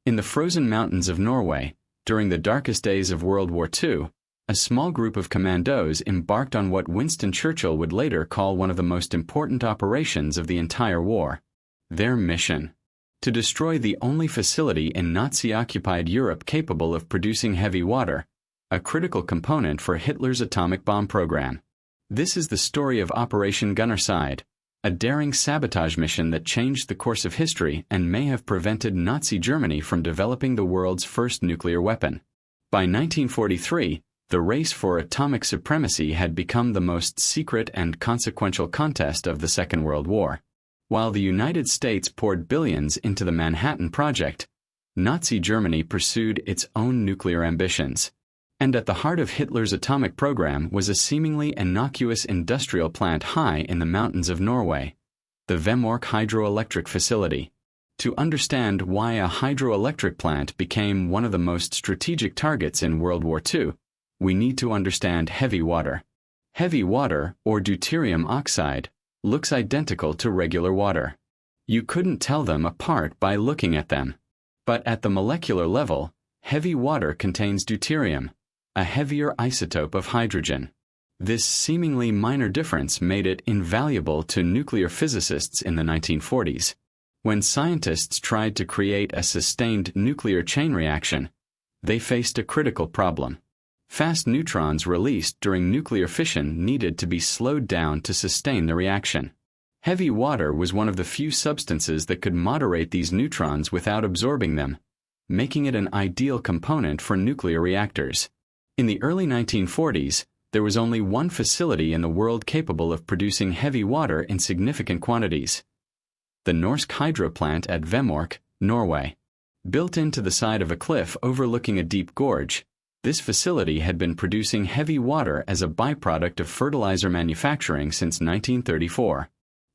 In the frozen mountains of Norway, during the darkest days of World War II, a small group of commandos embarked on what Winston Churchill would later call one of the most important operations of the entire war. Their mission: to destroy the only facility in Nazi-occupied Europe capable of producing heavy water, a critical component for Hitler's atomic bomb program. This is the story of Operation Gunnerside, a daring sabotage mission that changed the course of history and may have prevented Nazi Germany from developing the world's first nuclear weapon. By 1943, the race for atomic supremacy had become the most secret and consequential contest of the Second World War. While the United States poured billions into the Manhattan Project, Nazi Germany pursued its own nuclear ambitions. And at the heart of Hitler's atomic program was a seemingly innocuous industrial plant high in the mountains of Norway, the Vemork hydroelectric facility. To understand why a hydroelectric plant became one of the most strategic targets in World War II, we need to understand heavy water. Heavy water, or deuterium oxide, looks identical to regular water. You couldn't tell them apart by looking at them. But at the molecular level, heavy water contains deuterium, a heavier isotope of hydrogen. This seemingly minor difference made it invaluable to nuclear physicists in the 1940s. When scientists tried to create a sustained nuclear chain reaction, they faced a critical problem. Fast neutrons released during nuclear fission needed to be slowed down to sustain the reaction. Heavy water was one of the few substances that could moderate these neutrons without absorbing them, making it an ideal component for nuclear reactors. In the early 1940s, there was only one facility in the world capable of producing heavy water in significant quantities: the Norsk Hydro plant at Vemork, Norway. Built into the side of a cliff overlooking a deep gorge, this facility had been producing heavy water as a byproduct of fertilizer manufacturing since 1934.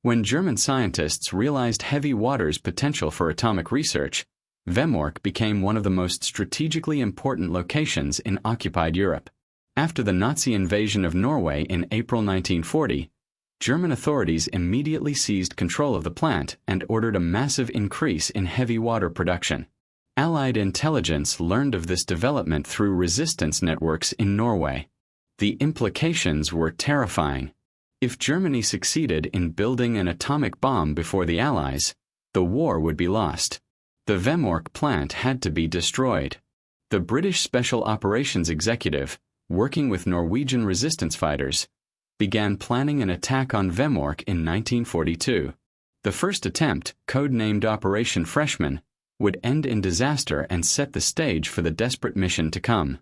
When German scientists realized heavy water's potential for atomic research, Vemork became one of the most strategically important locations in occupied Europe. After the Nazi invasion of Norway in April 1940, German authorities immediately seized control of the plant and ordered a massive increase in heavy water production. Allied intelligence learned of this development through resistance networks in Norway. The implications were terrifying. If Germany succeeded in building an atomic bomb before the Allies, the war would be lost. The Vemork plant had to be destroyed. The British Special Operations Executive, working with Norwegian resistance fighters, began planning an attack on Vemork in 1942. The first attempt, codenamed Operation Freshman, would end in disaster and set the stage for the desperate mission to come.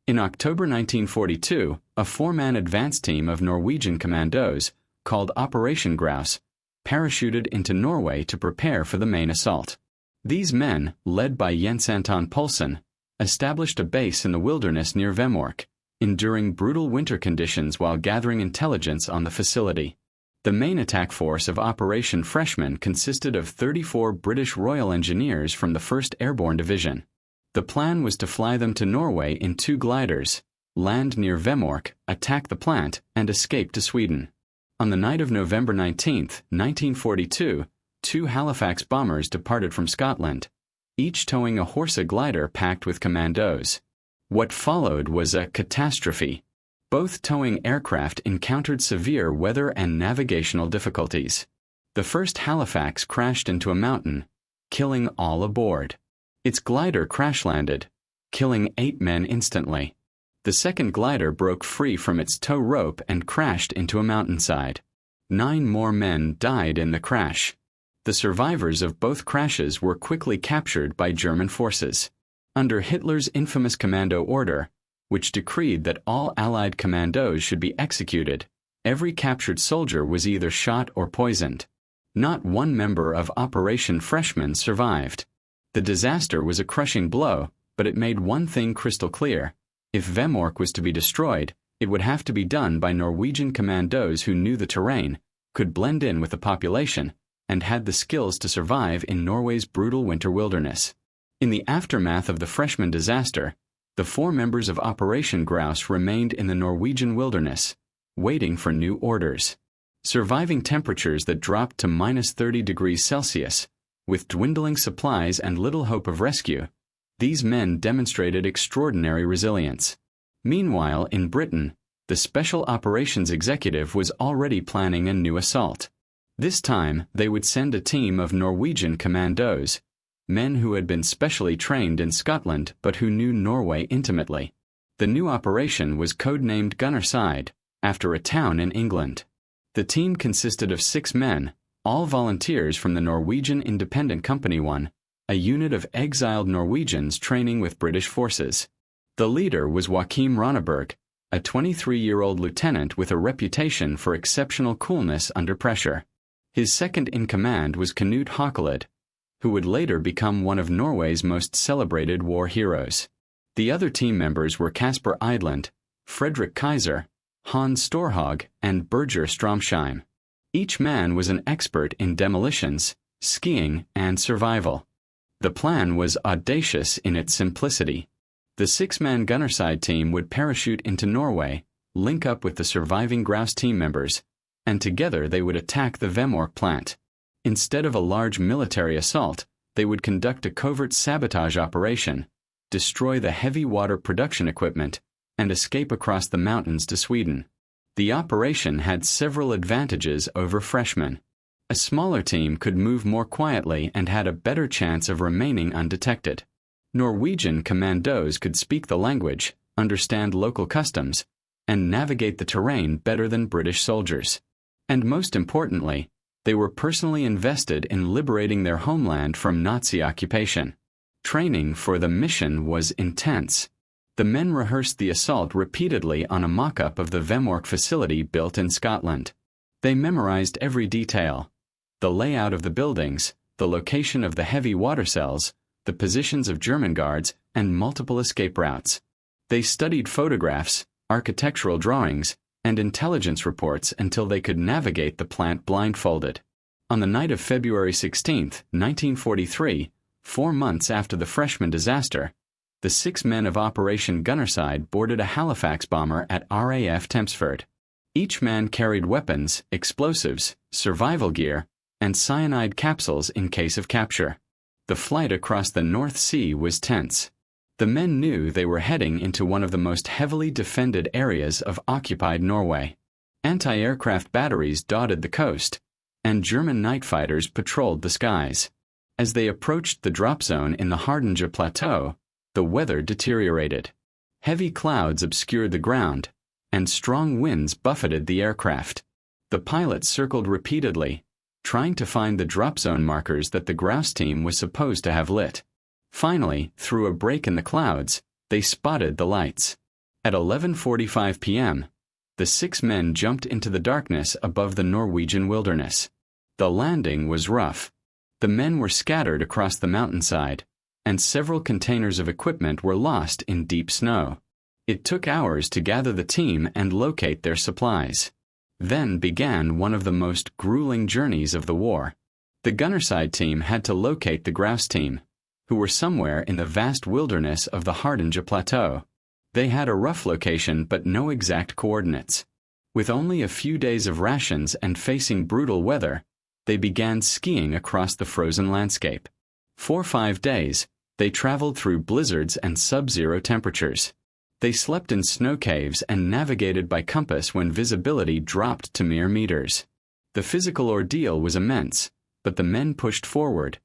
In October 1942, a four-man advance team of Norwegian Commandos, called Operation Grouse, parachuted into Norway to prepare for the main assault. These men, led by Jens Anton Poulsen, established a base in the wilderness near Vemork, enduring brutal winter conditions while gathering intelligence on the facility. The main attack force of Operation Freshman consisted of 34 British Royal Engineers from the 1st Airborne Division. The plan was to fly them to Norway in two gliders, land near Vemork, attack the plant, and escape to Sweden. On the night of November 19, 1942, two Halifax bombers departed from Scotland, each towing a Horsa glider packed with commandos. What followed was a catastrophe. Both towing aircraft encountered severe weather and navigational difficulties. The first Halifax crashed into a mountain, killing all aboard. Its glider crash-landed, killing 8 men instantly. The second glider broke free from its tow rope and crashed into a mountainside. 9 more men died in the crash. The survivors of both crashes were quickly captured by German forces. Under Hitler's infamous commando order, which decreed that all Allied commandos should be executed, every captured soldier was either shot or poisoned. Not one member of Operation Freshman survived. The disaster was a crushing blow, but it made one thing crystal clear: if Vemork was to be destroyed, it would have to be done by Norwegian commandos who knew the terrain, could blend in with the population, and had the skills to survive in Norway's brutal winter wilderness. In the aftermath of the Freshman disaster, the 4 members of Operation Grouse remained in the Norwegian wilderness, waiting for new orders. Surviving temperatures that dropped to -30 degrees Celsius, with dwindling supplies and little hope of rescue, These men demonstrated extraordinary resilience. Meanwhile, in Britain, the Special Operations Executive was already planning a new assault. This time, they would send a team of Norwegian Commandos, men who had been specially trained in Scotland but who knew Norway intimately. The new operation was codenamed Gunnerside, after a town in England. The team consisted of 6 men, all volunteers from the Norwegian Independent Company 1, a unit of exiled Norwegians training with British forces. The leader was Joachim Ronneberg, a 23-year-old lieutenant with a reputation for exceptional coolness under pressure. His second-in-command was Knut Håkelid, who would later become one of Norway's most celebrated war heroes. The other team members were Kasper Eidland, Fredrik Kaiser, Hans Storhaug, and Birger Stromsheim. Each man was an expert in demolitions, skiing, and survival. The plan was audacious in its simplicity. The 6-man Gunnerside team would parachute into Norway, link up with the surviving Grouse team members, and together they would attack the Vemork plant. Instead of a large military assault, they would conduct a covert sabotage operation, destroy the heavy water production equipment, and escape across the mountains to Sweden. The operation had several advantages over freshmen. A smaller team could move more quietly and had a better chance of remaining undetected. Norwegian Commandos could speak the language, understand local customs, and navigate the terrain better than British soldiers. And most importantly, they were personally invested in liberating their homeland from Nazi occupation. Training for the mission was intense. The men rehearsed the assault repeatedly on a mock-up of the Vemork facility built in Scotland. They memorized every detail: the layout of the buildings, the location of the heavy water cells, the positions of German guards, and multiple escape routes. They studied photographs, architectural drawings, and intelligence reports until they could navigate the plant blindfolded. On the night of February 16, 1943, 4 months after the freshman disaster, the 6 men of Operation Gunnerside boarded a Halifax bomber at RAF Tempsford. Each man carried weapons, explosives, survival gear, and cyanide capsules in case of capture. The flight across the North Sea was tense. The men knew they were heading into one of the most heavily defended areas of occupied Norway. Anti-aircraft batteries dotted the coast, and German night fighters patrolled the skies. As they approached the drop zone in the Hardanger Plateau, the weather deteriorated. Heavy clouds obscured the ground, and strong winds buffeted the aircraft. The pilots circled repeatedly, trying to find the drop zone markers that the Grouse team was supposed to have lit. Finally, through a break in the clouds, they spotted the lights. At 11:45 p.m., the 6 men jumped into the darkness above the Norwegian wilderness. The landing was rough. The men were scattered across the mountainside, and several containers of equipment were lost in deep snow. It took hours to gather the team and locate their supplies. Then began one of the most grueling journeys of the war. The Gunnerside team had to locate the Grouse team, who were somewhere in the vast wilderness of the Hardanger Plateau. They had a rough location but no exact coordinates. With only a few days of rations and facing brutal weather, they began skiing across the frozen landscape. For 5 days, they traveled through blizzards and sub-zero temperatures. They slept in snow caves and navigated by compass when visibility dropped to mere meters. The physical ordeal was immense, but the men pushed forward,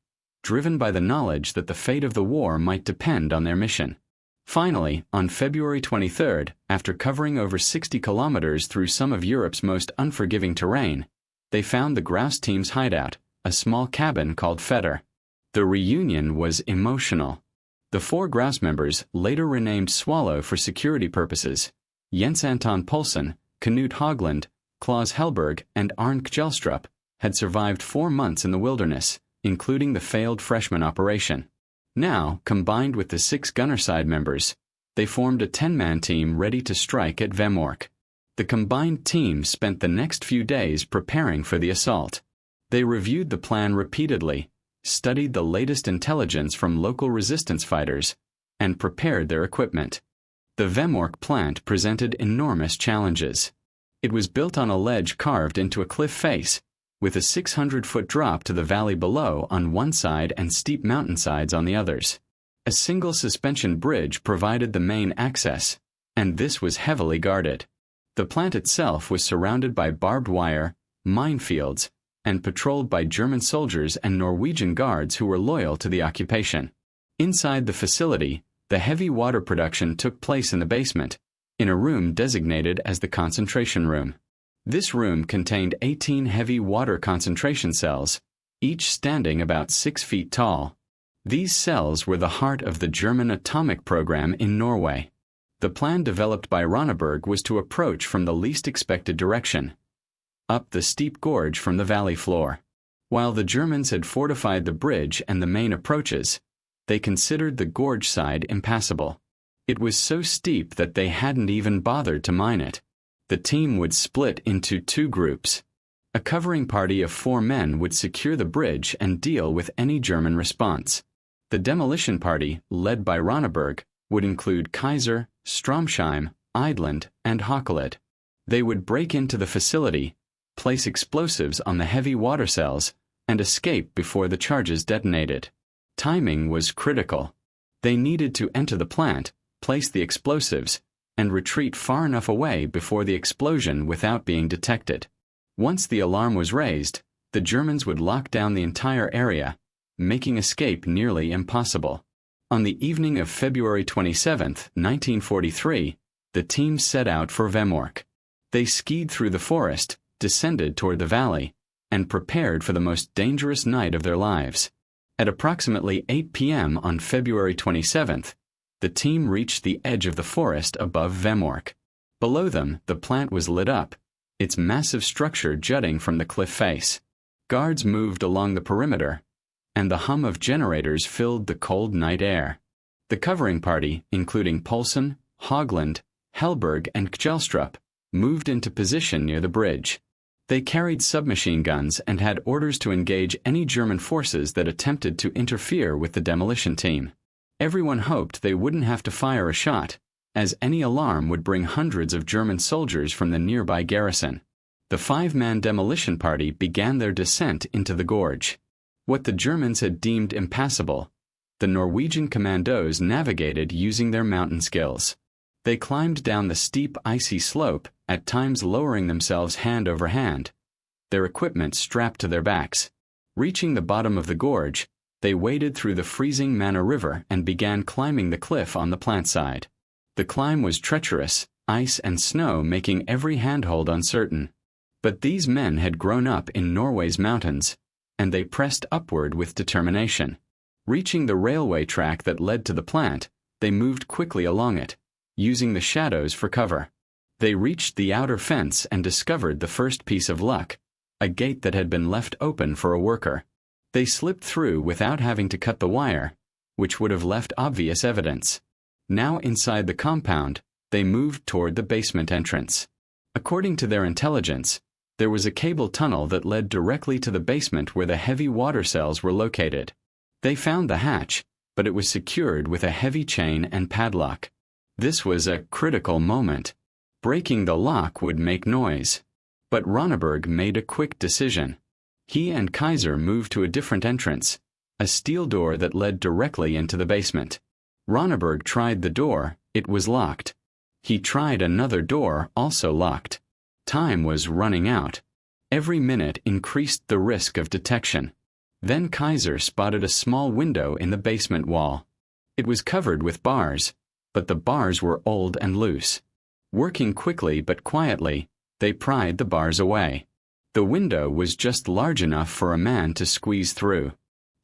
driven by the knowledge that the fate of the war might depend on their mission. Finally, on February 23, after covering over 60 kilometers through some of Europe's most unforgiving terrain, they found the Grouse team's hideout, a small cabin called Fetter. The reunion was emotional. The 4 Grouse members, later renamed Swallow for security purposes, Jens Anton Poulsen, Knut Håkelid, Claus Helberg, and Arne Kjelstrup, had survived 4 months in the wilderness, including the failed freshman operation. Now, combined with the 6 Gunnerside members, they formed a 10-man team ready to strike at Vemork. The combined team spent the next few days preparing for the assault. They reviewed the plan repeatedly, studied the latest intelligence from local resistance fighters, and prepared their equipment. The Vemork plant presented enormous challenges. It was built on a ledge carved into a cliff face, with a 600-foot drop to the valley below on one side and steep mountainsides on the others. A single suspension bridge provided the main access, and this was heavily guarded. The plant itself was surrounded by barbed wire, minefields, and patrolled by German soldiers and Norwegian guards who were loyal to the occupation. Inside the facility, the heavy water production took place in the basement, in a room designated as the concentration room. This room contained 18 heavy water concentration cells, each standing about 6 feet tall. These cells were the heart of the German atomic program in Norway. The plan developed by Ronneberg was to approach from the least expected direction, up the steep gorge from the valley floor. While the Germans had fortified the bridge and the main approaches, they considered the gorge side impassable. It was so steep that they hadn't even bothered to mine it. The team would split into 2 groups. A covering party of 4 men would secure the bridge and deal with any German response. The demolition party, led by Ronneberg, would include Kaiser, Stromsheim, Eidland, and Hakelid. They would break into the facility, place explosives on the heavy water cells, and escape before the charges detonated. Timing was critical. They needed to enter the plant, place the explosives, and retreat far enough away before the explosion without being detected. Once the alarm was raised, the Germans would lock down the entire area, making escape nearly impossible. On the evening of February 27, 1943, the team set out for Vemork. They skied through the forest, descended toward the valley, and prepared for the most dangerous night of their lives. At approximately 8 p.m. on February 27th, the team reached the edge of the forest above Vemork. Below them, the plant was lit up, its massive structure jutting from the cliff face. Guards moved along the perimeter, and the hum of generators filled the cold night air. The covering party, including Poulsen, Haugland, Helberg, and Kjellstrup, moved into position near the bridge. They carried submachine guns and had orders to engage any German forces that attempted to interfere with the demolition team. Everyone hoped they wouldn't have to fire a shot, as any alarm would bring hundreds of German soldiers from the nearby garrison. The 5-man demolition party began their descent into the gorge. What the Germans had deemed impassable, the Norwegian Commandos navigated using their mountain skills. They climbed down the steep icy slope, at times lowering themselves hand over hand, their equipment strapped to their backs. Reaching the bottom of the gorge, they waded through the freezing Mana River and began climbing the cliff on the plant side. The climb was treacherous, ice and snow making every handhold uncertain. But these men had grown up in Norway's mountains, and they pressed upward with determination. Reaching the railway track that led to the plant, they moved quickly along it, using the shadows for cover. They reached the outer fence and discovered the first piece of luck, a gate that had been left open for a worker. They slipped through without having to cut the wire, which would have left obvious evidence. Now inside the compound, they moved toward the basement entrance. According to their intelligence, there was a cable tunnel that led directly to the basement where the heavy water cells were located. They found the hatch, but it was secured with a heavy chain and padlock. This was a critical moment. Breaking the lock would make noise. But Ronneberg made a quick decision. He and Kaiser moved to a different entrance, a steel door that led directly into the basement. Ronneberg tried the door, it was locked. He tried another door, also locked. Time was running out. Every minute increased the risk of detection. Then Kaiser spotted a small window in the basement wall. It was covered with bars, but the bars were old and loose. Working quickly but quietly, they pried the bars away. The window was just large enough for a man to squeeze through.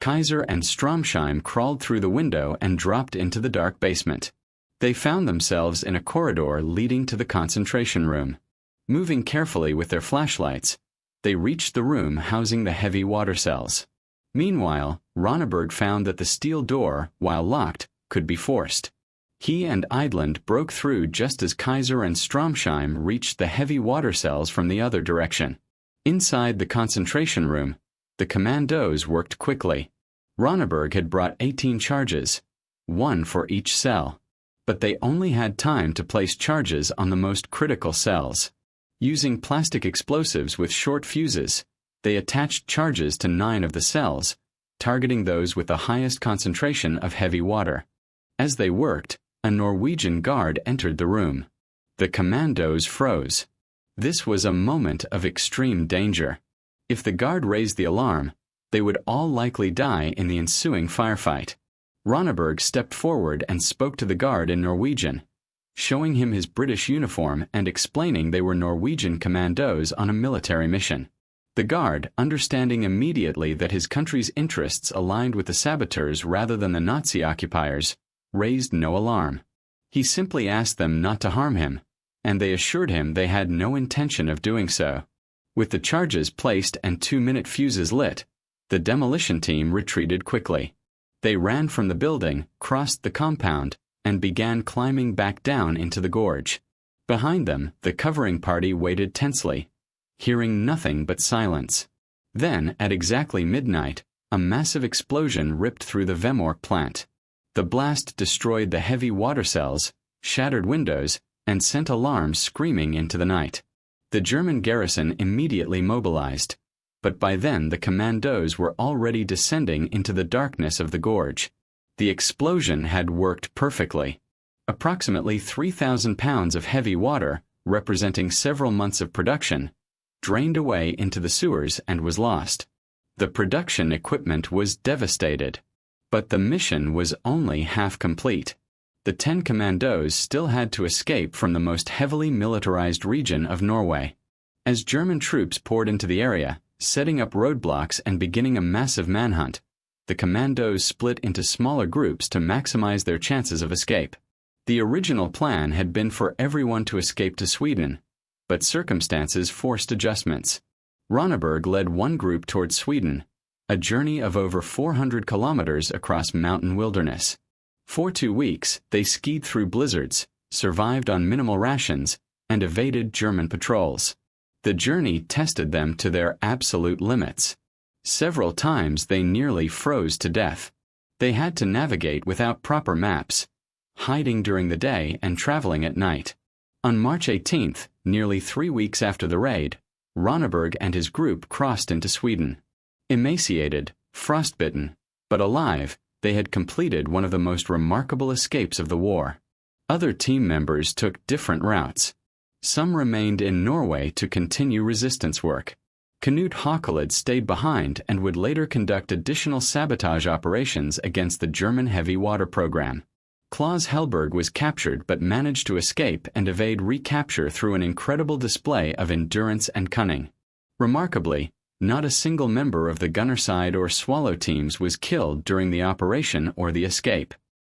Kaiser and Stromsheim crawled through the window and dropped into the dark basement. They found themselves in a corridor leading to the concentration room. Moving carefully with their flashlights, they reached the room housing the heavy water cells. Meanwhile, Ronneberg found that the steel door, while locked, could be forced. He and Eidland broke through just as Kaiser and Stromsheim reached the heavy water cells from the other direction. Inside the concentration room, the Commandos worked quickly. Ronneberg had brought 18 charges, 1 for each cell. But they only had time to place charges on the most critical cells. Using plastic explosives with short fuses, they attached charges to 9 of the cells, targeting those with the highest concentration of heavy water. As they worked, a Norwegian guard entered the room. The Commandos froze. This was a moment of extreme danger. If the guard raised the alarm, they would all likely die in the ensuing firefight. Ronneberg stepped forward and spoke to the guard in Norwegian, showing him his British uniform and explaining they were Norwegian commandos on a military mission. The guard, understanding immediately that his country's interests aligned with the saboteurs rather than the Nazi occupiers, raised no alarm. He simply asked them not to harm him, and they assured him they had no intention of doing so. With the charges placed and 2-minute fuses lit, the demolition team retreated quickly. They ran from the building, crossed the compound, and began climbing back down into the gorge. Behind them, the covering party waited tensely, hearing nothing but silence. Then, at exactly midnight, a massive explosion ripped through the Vemork plant. The blast destroyed the heavy water cells, shattered windows, and sent alarms screaming into the night. The German garrison immediately mobilized, but by then the Commandos were already descending into the darkness of the gorge. The explosion had worked perfectly. Approximately 3,000 pounds of heavy water, representing several months of production, drained away into the sewers and was lost. The production equipment was devastated. But the mission was only half complete. The 10 Commandos still had to escape from the most heavily militarized region of Norway. As German troops poured into the area, setting up roadblocks and beginning a massive manhunt, the Commandos split into smaller groups to maximize their chances of escape. The original plan had been for everyone to escape to Sweden, but circumstances forced adjustments. Ronneberg led one group towards Sweden, a journey of over 400 kilometers across mountain wilderness. For 2 weeks, they skied through blizzards, survived on minimal rations, and evaded German patrols. The journey tested them to their absolute limits. Several times they nearly froze to death. They had to navigate without proper maps, hiding during the day and traveling at night. On March 18th, nearly 3 weeks after the raid, Ronneberg and his group crossed into Sweden. Emaciated, frostbitten, but alive, they had completed one of the most remarkable escapes of the war. Other team members took different routes. Some remained in Norway to continue resistance work. Knut Håkelid stayed behind and would later conduct additional sabotage operations against the German heavy water program. Claus Hellberg was captured but managed to escape and evade recapture through an incredible display of endurance and cunning. Remarkably, not a single member of the Gunnerside or Swallow teams was killed during the operation or the escape.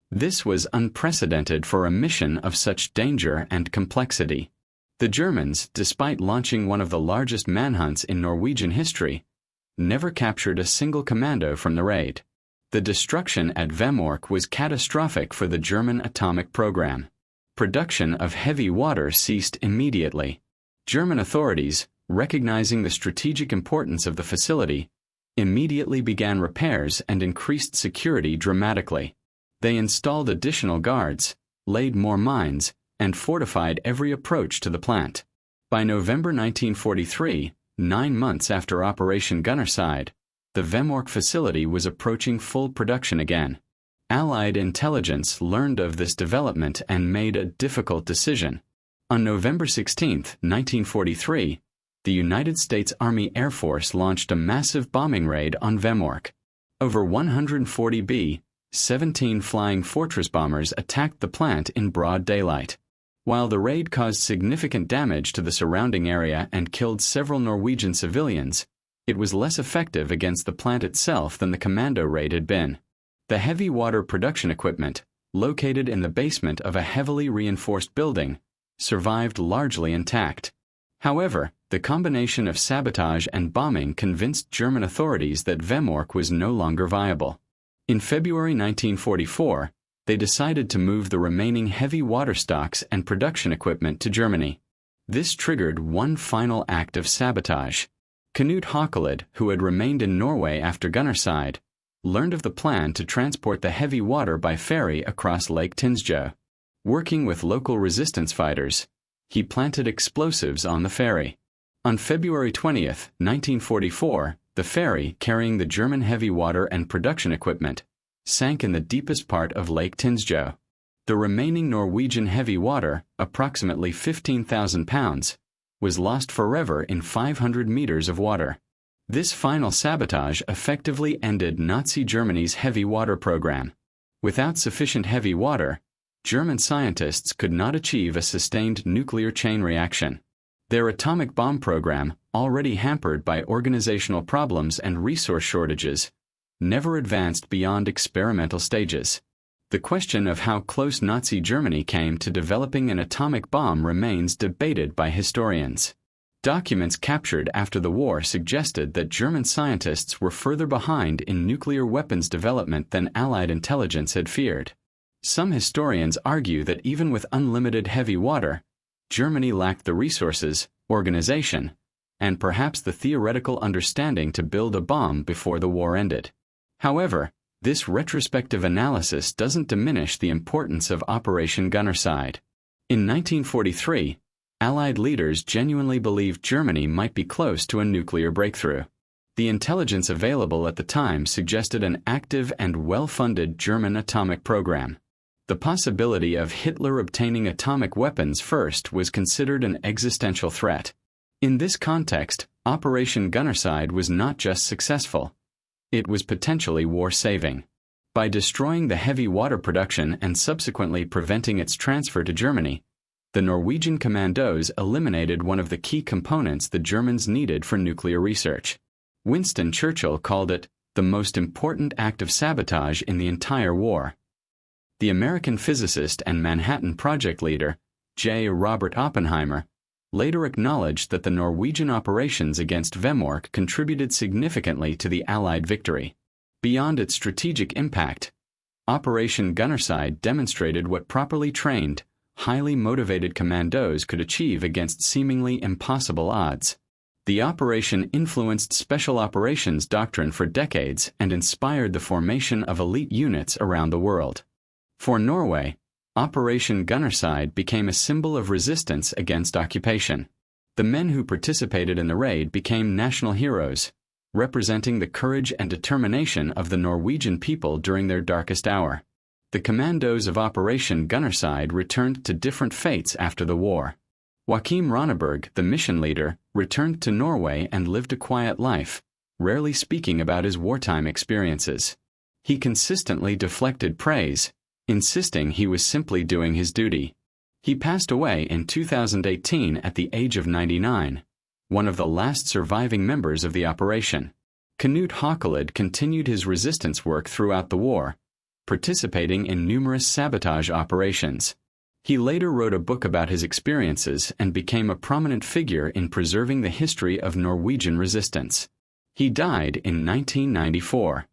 This was unprecedented for a mission of such danger and complexity. The Germans, despite launching one of the largest manhunts in Norwegian history, never captured a single commando from the raid. The destruction at Vemork was catastrophic for the German atomic program. Production of heavy water ceased immediately. German authorities, recognizing the strategic importance of the facility, immediately began repairs and increased security dramatically. They installed additional guards, laid more mines, and fortified every approach to the plant. By November 1943, 9 months after Operation Gunnerside, the Vemork facility was approaching full production again. Allied intelligence learned of this development and made a difficult decision. On November 16, 1943, the United States Army Air Force launched a massive bombing raid on Vemork. Over 140 B-17 Flying Fortress bombers attacked the plant in broad daylight. While the raid caused significant damage to the surrounding area and killed several Norwegian civilians, it was less effective against the plant itself than the commando raid had been. The heavy water production equipment, located in the basement of a heavily reinforced building, survived largely intact. However, the combination of sabotage and bombing convinced German authorities that Vemork was no longer viable. In February 1944, they decided to move the remaining heavy water stocks and production equipment to Germany. This triggered one final act of sabotage. Knut Håkelid, who had remained in Norway after Gunnerside, learned of the plan to transport the heavy water by ferry across Lake Tinsjo. Working with local resistance fighters, he planted explosives on the ferry. On February 20, 1944, the ferry, carrying the German heavy water and production equipment, sank in the deepest part of Lake Tinsjo. The remaining Norwegian heavy water, approximately 15,000 pounds, was lost forever in 500 meters of water. This final sabotage effectively ended Nazi Germany's heavy water program. Without sufficient heavy water, German scientists could not achieve a sustained nuclear chain reaction. Their atomic bomb program, already hampered by organizational problems and resource shortages, never advanced beyond experimental stages. The question of how close Nazi Germany came to developing an atomic bomb remains debated by historians. Documents captured after the war suggested that German scientists were further behind in nuclear weapons development than Allied intelligence had feared. Some historians argue that even with unlimited heavy water, Germany lacked the resources, organization, and perhaps the theoretical understanding to build a bomb before the war ended. However, this retrospective analysis doesn't diminish the importance of Operation Gunnerside. In 1943, Allied leaders genuinely believed Germany might be close to a nuclear breakthrough. The intelligence available at the time suggested an active and well-funded German atomic program. The possibility of Hitler obtaining atomic weapons first was considered an existential threat. In this context, Operation Gunnerside was not just successful. It was potentially war-saving. By destroying the heavy water production and subsequently preventing its transfer to Germany, the Norwegian Commandos eliminated one of the key components the Germans needed for nuclear research. Winston Churchill called it the most important act of sabotage in the entire war. The American physicist and Manhattan Project leader, J. Robert Oppenheimer, later acknowledged that the Norwegian operations against Vemork contributed significantly to the Allied victory. Beyond its strategic impact, Operation Gunnerside demonstrated what properly trained, highly motivated commandos could achieve against seemingly impossible odds. The operation influenced special operations doctrine for decades and inspired the formation of elite units around the world. For Norway, Operation Gunnerside became a symbol of resistance against occupation. The men who participated in the raid became national heroes, representing the courage and determination of the Norwegian people during their darkest hour. The commandos of Operation Gunnerside returned to different fates after the war. Joachim Ronneberg, the mission leader, returned to Norway and lived a quiet life, rarely speaking about his wartime experiences. He consistently deflected praise, insisting he was simply doing his duty. He passed away in 2018 at the age of 99, one of the last surviving members of the operation. Knut Haukelid continued his resistance work throughout the war, participating in numerous sabotage operations. He later wrote a book about his experiences and became a prominent figure in preserving the history of Norwegian resistance. He died in 1994.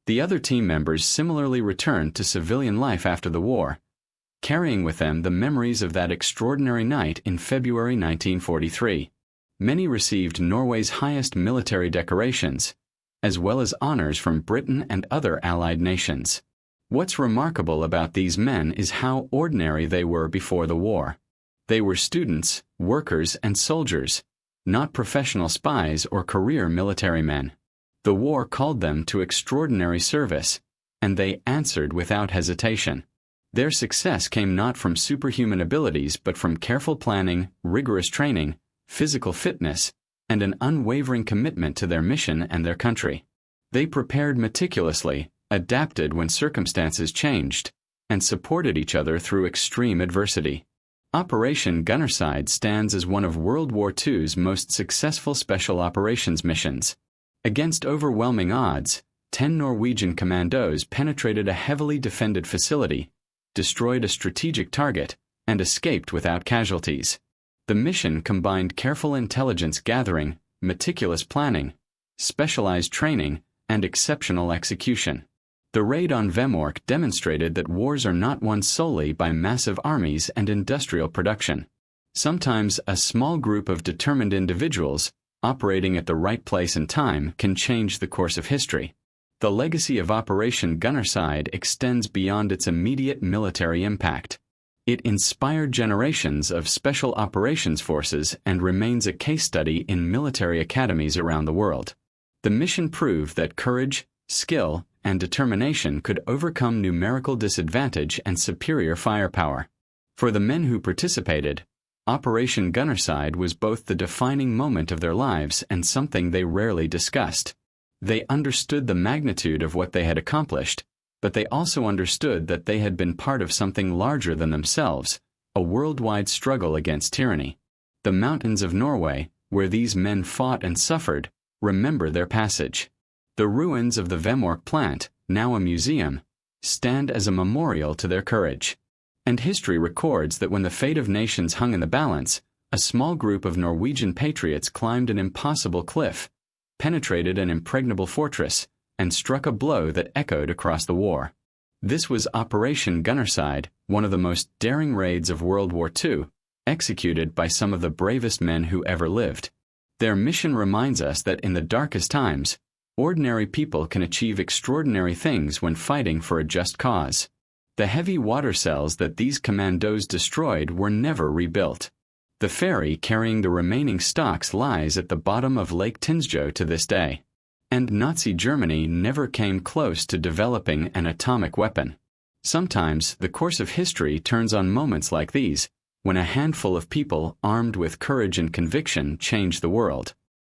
The other team members similarly returned to civilian life after the war, carrying with them the memories of that extraordinary night in February 1943. Many received Norway's highest military decorations, as well as honors from Britain and other Allied nations. What's remarkable about these men is how ordinary they were before the war. They were students, workers, and soldiers, not professional spies or career military men. The war called them to extraordinary service, and they answered without hesitation. Their success came not from superhuman abilities but from careful planning, rigorous training, physical fitness, and an unwavering commitment to their mission and their country. They prepared meticulously, adapted when circumstances changed, and supported each other through extreme adversity. Operation Gunnerside stands as one of World War II's most successful special operations missions. Against overwhelming odds, 10 Norwegian commandos penetrated a heavily defended facility, destroyed a strategic target, and escaped without casualties. The mission combined careful intelligence gathering, meticulous planning, specialized training, and exceptional execution. The raid on Vemork demonstrated that wars are not won solely by massive armies and industrial production. Sometimes a small group of determined individuals, operating at the right place and time, can change the course of history. The legacy of Operation Gunnerside extends beyond its immediate military impact. It inspired generations of special operations forces and remains a case study in military academies around the world. The mission proved that courage, skill, and determination could overcome numerical disadvantage and superior firepower. For the men who participated, Operation Gunnerside was both the defining moment of their lives and something they rarely discussed. They understood the magnitude of what they had accomplished, but they also understood that they had been part of something larger than themselves, a worldwide struggle against tyranny. The mountains of Norway, where these men fought and suffered, remember their passage. The ruins of the Vemork plant, now a museum, stand as a memorial to their courage. And history records that when the fate of nations hung in the balance, a small group of Norwegian patriots climbed an impossible cliff, penetrated an impregnable fortress, and struck a blow that echoed across the war. This was Operation Gunnerside, one of the most daring raids of World War II, executed by some of the bravest men who ever lived. Their mission reminds us that in the darkest times, ordinary people can achieve extraordinary things when fighting for a just cause. The heavy water cells that these commandos destroyed were never rebuilt. The ferry carrying the remaining stocks lies at the bottom of Lake Tinsjo to this day. And Nazi Germany never came close to developing an atomic weapon. Sometimes the course of history turns on moments like these, when a handful of people armed with courage and conviction change the world.